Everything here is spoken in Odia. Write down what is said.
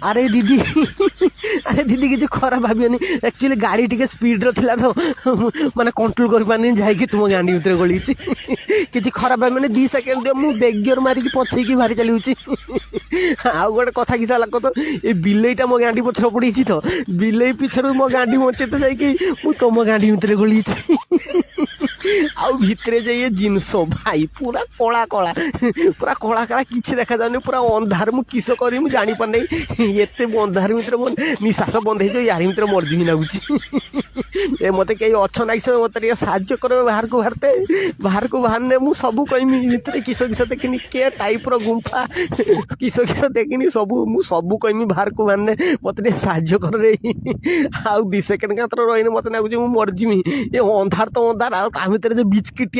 আরে দিদি আরে দিদি কিছু খরাপ ভাবিବନି ଆକ୍ଚୁଆଲି ଗାଡ଼ି ଟିକେ ସ୍ପିଡ଼ରେ ଥିଲା ତ ମାନେ କଣ୍ଟ୍ରୋଲ୍ କରିପାରିନି ଯାଇକି ତୁମ ଗାଣ୍ଡି ଭିତରେ ଗଳିଛି କିଛି ଖରାପ ଭାବିବନି 2 ସେକେଣ୍ଡ ଦିଅ ମୁଁ ବେଗିଅର ମାରିକି ପଛେଇକି ବାହାରି ଚାଲିଉଛି ଆଉ ଗୋଟେ କଥା କି ସାଲା କତ ଏ ବିଲେଇଟା ମୋ ଗାଣ୍ଡି ପଛରେ ପଡ଼ିଛି ତ ବିଲେଇ ପିଛରୁ ମୋ ଗାଣ୍ଡି ମଞ୍ଚେତେ ଯାଇକି ମୁଁ ତମ ଗାଣ୍ଡି ଭିତରେ ଗଳିଛି ଆଉ ଭିତରେ ଯାଇ ଜିନିଷ ଭାଇ ପୁରା କଳା କଳା ପୁରା କଳା କଳା କିଛି ଦେଖାଯାଉନି ପୁରା ଅନ୍ଧାର ମୁଁ କିସ କରିବି ମୁଁ ଜାଣିପାରୁନି ଏତେ ଅନ୍ଧାର ଭିତରେ ମୋ ନିଶ୍ୱାସ ବନ୍ଦ ହେଇଯିବ ୟାରି ଭିତରେ ମରିଯିବି ଲାଗୁଛି ଏ ମୋତେ କେହି ଅଛ ନାଇଁ ସେ ମୋତେ ଟିକେ ସାହାଯ୍ୟ କରିବେ ବାହାରକୁ ବାହାରିଲେ ମୁଁ ସବୁ କହିମି ଭିତରେ କିସ କିସ ଦେଖିନି କେ ଟାଇପ୍ର ଗୁମ୍ଫା କିସ କିସ ଦେଖିନି ସବୁ ମୁଁ ସବୁ କହିମି ବାହାରକୁ ବାହାରିଲେ ମୋତେ ଟିକେ ସାହାଯ୍ୟ କରରେ ଆଉ 2 ସେକେଣ୍ଡ କାତ୍ର ରହିନି ମୋତେ ଲାଗୁଛି ମୁଁ ମରିଯିମି ଏ ଅନ୍ଧାର ତ ଅନ୍ଧାର ଆଉ ତା ଭିତରେ ଯେ ବିଚକିଟିଆ